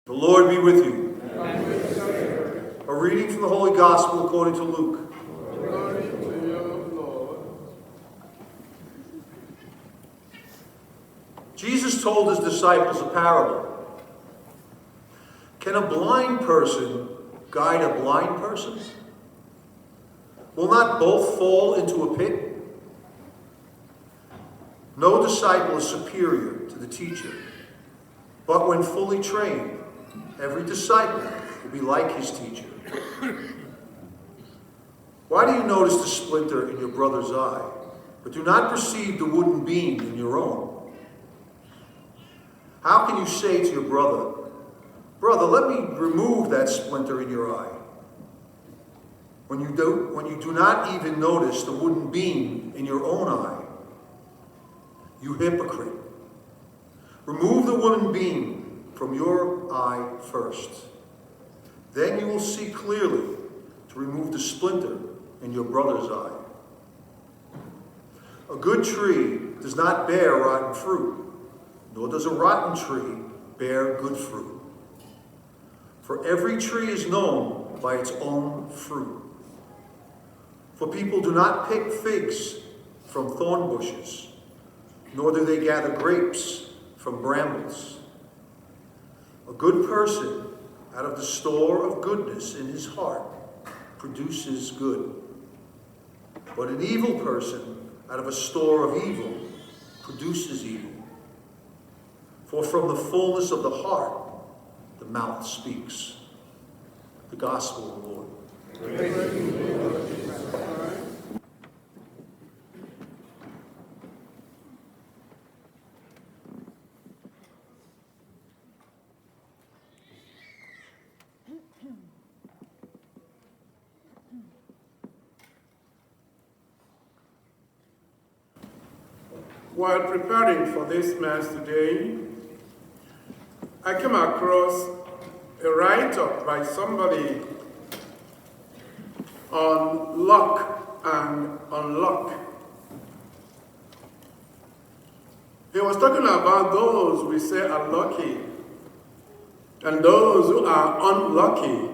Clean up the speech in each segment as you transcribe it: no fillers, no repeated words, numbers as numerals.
The Lord be with you. And with you. A reading from the Holy Gospel according to Luke. Glory to you, Lord. Jesus told his disciples a parable. Can a blind person guide a blind person? Will not both fall into a pit? No disciple is superior to the teacher, but when fully trained, every disciple will be like his teacher. Why do you notice the splinter in your brother's eye, but do not perceive the wooden beam in your own? How can you say to your brother, "Brother, let me remove that splinter in your eye," when you do not even notice the wooden beam in your own eye? You hypocrite. Remove the wooden beam from your eye first. Then you will see clearly to remove the splinter in your brother's eye. A good tree does not bear rotten fruit, nor does a rotten tree bear good fruit. For every tree is known by its own fruit. For people do not pick figs from thorn bushes, nor do they gather grapes from brambles. A good person out of the store of goodness in his heart produces good. But an evil person out of a store of evil produces evil. For from the fullness of the heart, the mouth speaks. The Gospel of the Lord. Praise you, Lord Jesus Christ. While preparing for this Mass today, I came across a write-up by somebody on luck and unluck. He was talking about those we say are lucky and those who are unlucky.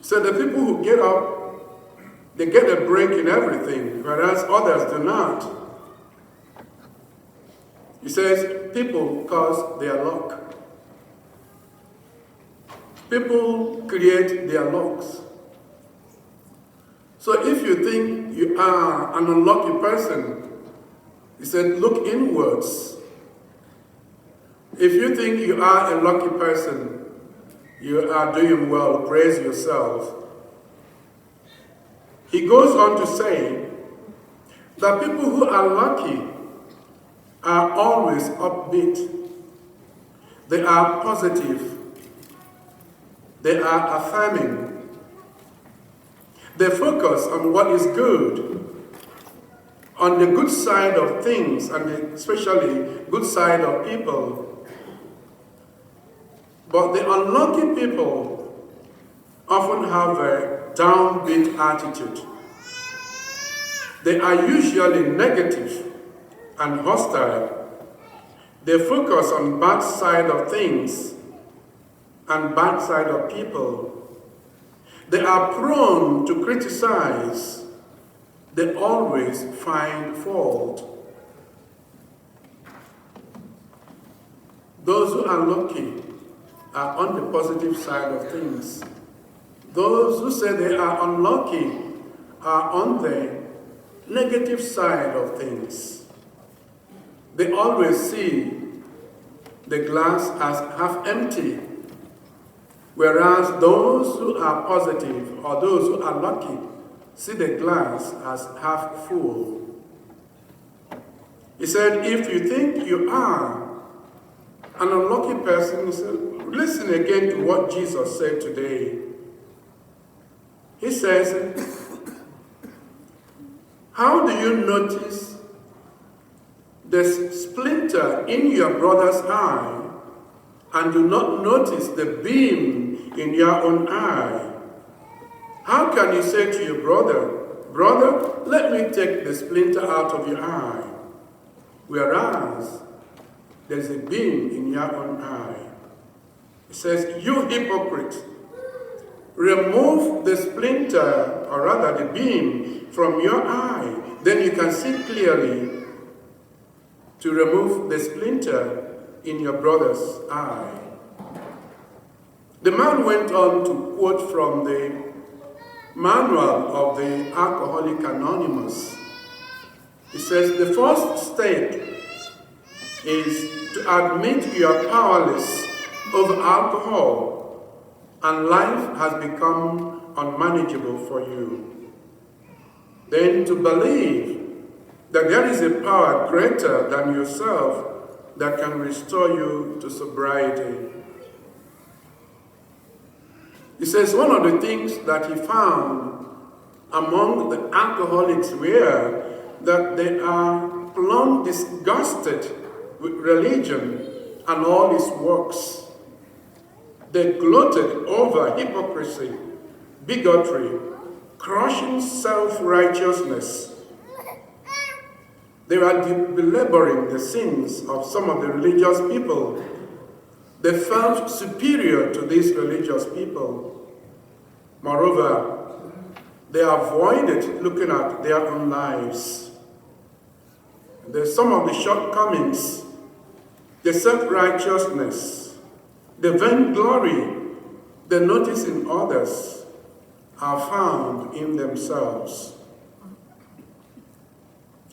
So the people who get up, they get a break in everything, whereas others do not. He says people cause their luck. People create their lucks. So if you think you are an unlucky person, he said, look inwards. If you think you are a lucky person, you are doing well, praise yourself. He goes on to say that people who are lucky are always upbeat. They are positive. They are affirming. They focus on what is good, on the good side of things, and especially good side of people. But the unlucky people often have a downbeat attitude. They are usually negative and hostile. They focus on bad side of things and bad side of people. They are prone to criticize. They always find fault. Those who are lucky are on the positive side of things. Those who say they are unlucky are on the negative side of things. They always see the glass as half empty, whereas those who are positive or those who are lucky see the glass as half full. He said, if you think you are an unlucky person, he said, listen again to what Jesus said today. He says, how do you notice the splinter in your brother's eye and do not notice the beam in your own eye? How can you say to your brother, brother, let me take the splinter out of your eye, whereas there's a beam in your own eye. It says, you hypocrite, remove the splinter, or rather the beam, from your eye. Then you can see clearly to remove the splinter in your brother's eye. The man went on to quote from the manual of the Alcoholics Anonymous. He says, the first step is to admit you are powerless over alcohol and life has become unmanageable for you. Then to believe that there is a power greater than yourself that can restore you to sobriety. He says one of the things that he found among the alcoholics were that they are plumb disgusted with religion and all its works. They gloated over hypocrisy, bigotry, crushing self-righteousness. They were belaboring the sins of some of the religious people. They felt superior to these religious people. Moreover, they avoided looking at their own lives. There's some of the shortcomings, the self-righteousness, the vainglory they notice in others are found in themselves.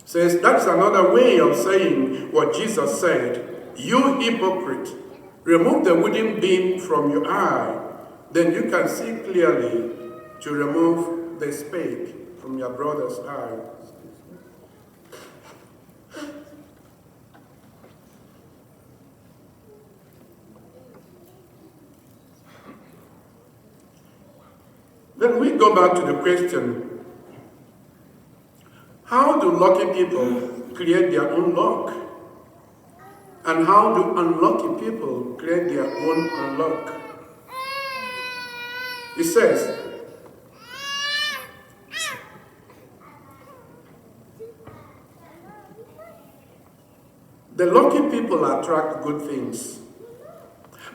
Says that's another way of saying what Jesus said. You hypocrite, remove the wooden beam from your eye, then you can see clearly to remove the speck from your brother's eye. Then we go back to the question, how do lucky people create their own luck? And how do unlucky people create their own unluck? It says, the lucky people attract good things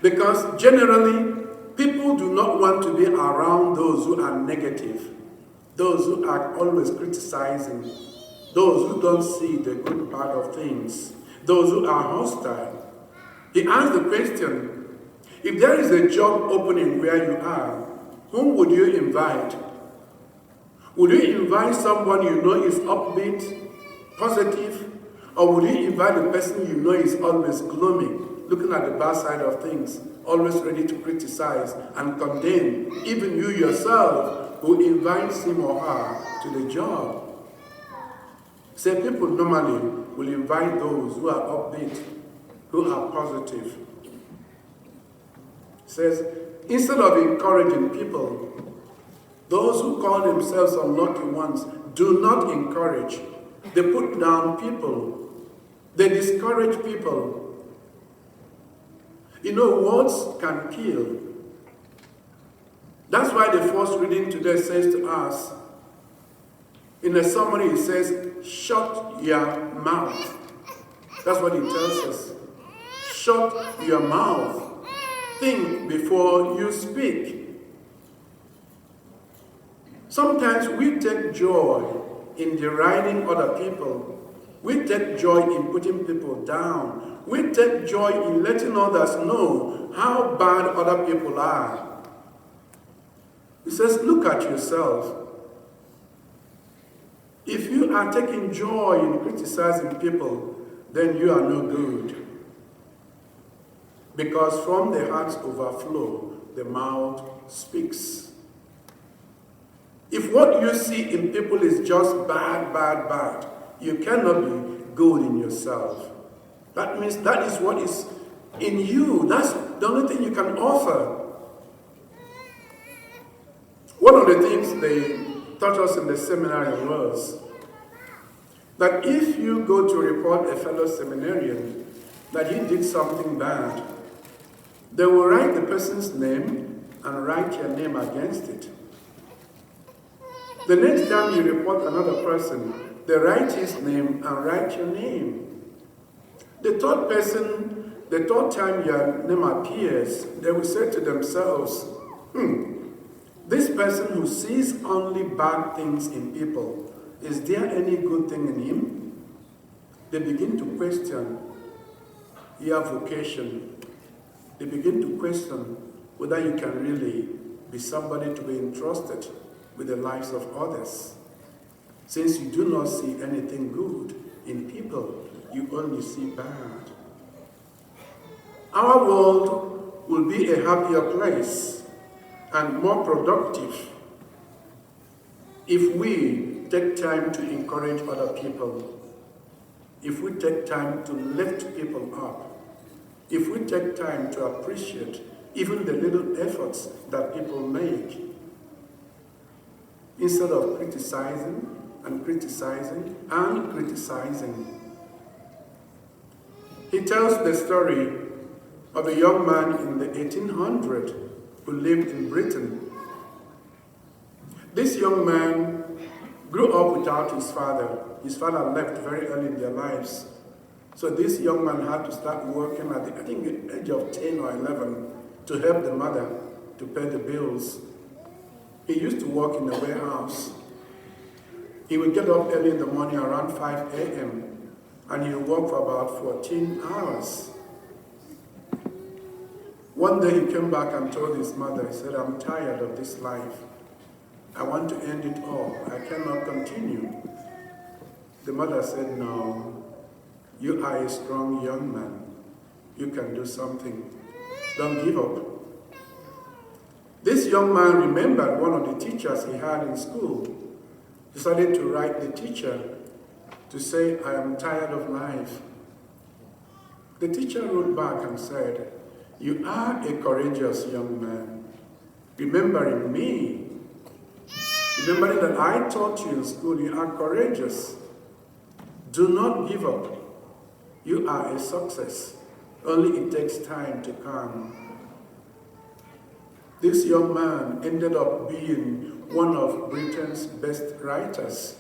because generally people do not want to be around those who are negative, those who are always criticizing, those who don't see the good part of things, those who are hostile. He asked the question, if there is a job opening where you are, whom would you invite? Would you invite someone you know is upbeat, positive, or would you invite a person you know is always gloomy, looking at the bad side of things, always ready to criticize and condemn, even you yourself who invites him or her to the job? Say people normally will invite those who are upbeat, who are positive. Says, instead of encouraging people, those who call themselves unlucky ones do not encourage. They put down people. They discourage people. You know, words can kill. That's why the first reading today says to us, in a summary it says, shut your mouth. That's what it tells us. Shut your mouth. Think before you speak. Sometimes we take joy in deriding other people. We take joy in putting people down. We take joy in letting others know how bad other people are. He says, look at yourself. If you are taking joy in criticizing people, then you are no good. Because from the heart's overflow, the mouth speaks. If what you see in people is just bad, bad, bad, you cannot be good in yourself. That means that is what is in you. That's the only thing you can offer. One of the things they taught us in the seminary was that if you go to report a fellow seminarian that he did something bad, they will write the person's name and write your name against it. The next time you report another person, they write his name and write your name. The third time your name appears, they will say to themselves, this person who sees only bad things in people, is there any good thing in him? They begin to question your vocation. They begin to question whether you can really be somebody to be entrusted with the lives of others. Since you do not see anything good in people, you only see bad. Our world will be a happier place and more productive if we take time to encourage other people, if we take time to lift people up, if we take time to appreciate even the little efforts that people make, instead of criticizing and criticizing and criticizing. He tells the story of a young man in the 1800s who lived in Britain. This young man grew up without his father. His father left very early in their lives. So this young man had to start working at the age of 10 or 11 to help the mother to pay the bills. He used to work in a warehouse. He would get up early in the morning around 5 a.m. and he would work for about 14 hours. One day he came back and told his mother, he said, I'm tired of this life. I want to end it all. I cannot continue. The mother said, no, you are a strong young man. You can do something. Don't give up. This young man remembered one of the teachers he had in school. Decided to write the teacher to say, I am tired of life. The teacher wrote back and said, you are a courageous young man. Remembering me. Remembering that I taught you in school, you are courageous. Do not give up. You are a success. Only it takes time to come. This young man ended up being one of Britain's best writers.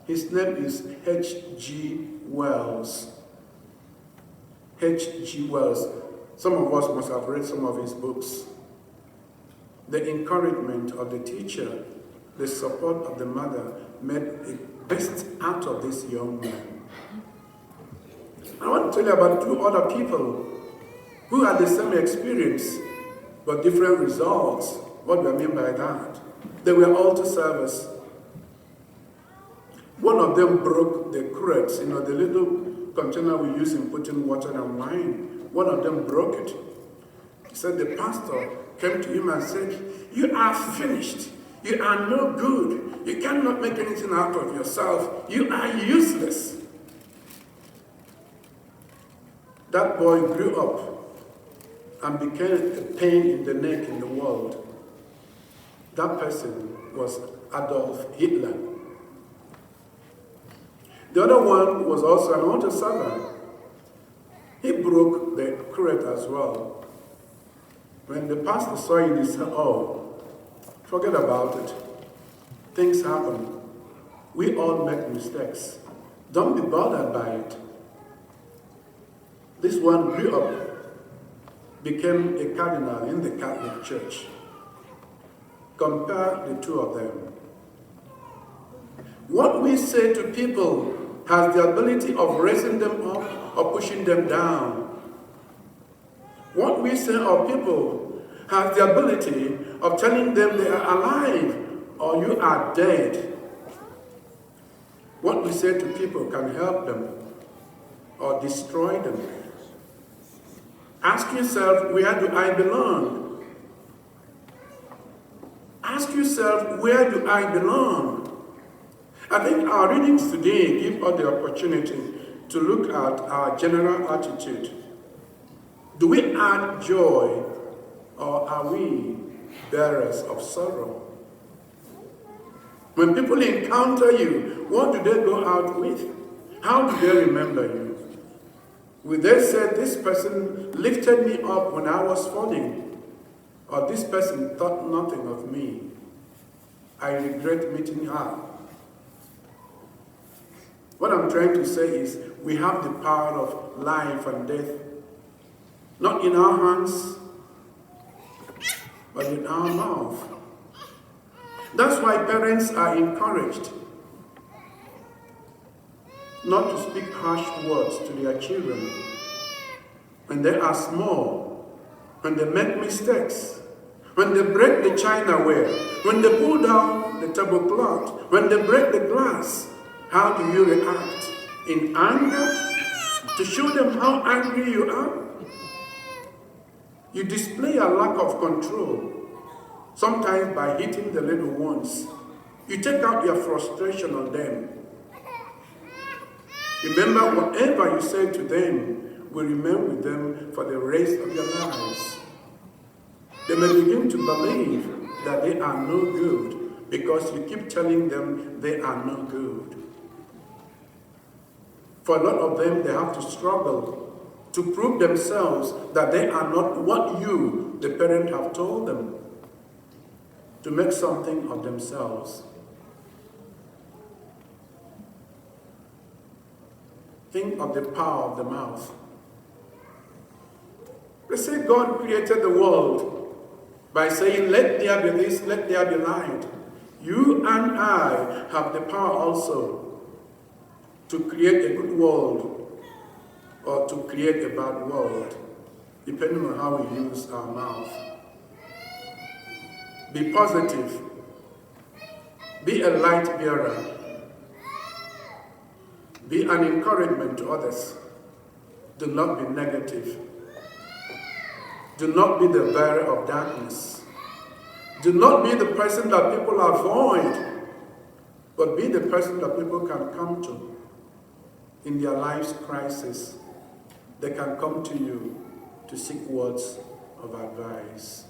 His name is H.G. Wells. H.G. Wells. Some of us must have read some of his books. The encouragement of the teacher, the support of the mother made the best out of this young man. I want to tell you about two other people who had the same experience but different results. What do I mean by that? They were altar servers. One of them broke the crates, the little container we use in putting water and wine. One of them broke it. He said the pastor came to him and said, you are finished. You are no good. You cannot make anything out of yourself. You are useless. That boy grew up and became a pain in the neck in the world. That person was Adolf Hitler. The other one was also an altar server. He broke the crate as well. When the pastor saw it, he said, oh, forget about it. Things happen. We all make mistakes. Don't be bothered by it. This one grew up, became a cardinal in the Catholic Church. Compare the two of them. What we say to people has the ability of raising them up or pushing them down. What we say of people has the ability of telling them they are alive or you are dead. What we say to people can help them or destroy them. Ask yourself, where do I belong? Ask yourself, where do I belong? I think our readings today give us the opportunity to look at our general attitude. Do we add joy or are we bearers of sorrow? When people encounter you, what do they go out with? How do they remember you? Will they say, this person lifted me up when I was falling? Or this person thought nothing of me? I regret meeting her. What I'm trying to say is, we have the power of life and death, not in our hands, but in our mouth. That's why parents are encouraged not to speak harsh words to their children when they are small, when they make mistakes, when they break the chinaware, when they pull down the tablecloth, when they break the glass. How do you react? In anger? To show them how angry you are? You display a lack of control, sometimes by hitting the little ones. You take out your frustration on them. Remember, whatever you say to them will remain with them for the rest of your lives. They may begin to believe that they are no good because you keep telling them they are no good. For a lot of them, they have to struggle to prove themselves that they are not what you, the parent, have told them, to make something of themselves. Think of the power of the mouth. They say God created the world by saying, let there be this, let there be light. You and I have the power also to create a good world or to create a bad world, depending on how we use our mouth. Be positive. Be a light bearer. Be an encouragement to others. Do not be negative. Do not be the bearer of darkness. Do not be the person that people avoid, but be the person that people can come to in their life's crisis. They can come to you to seek words of advice.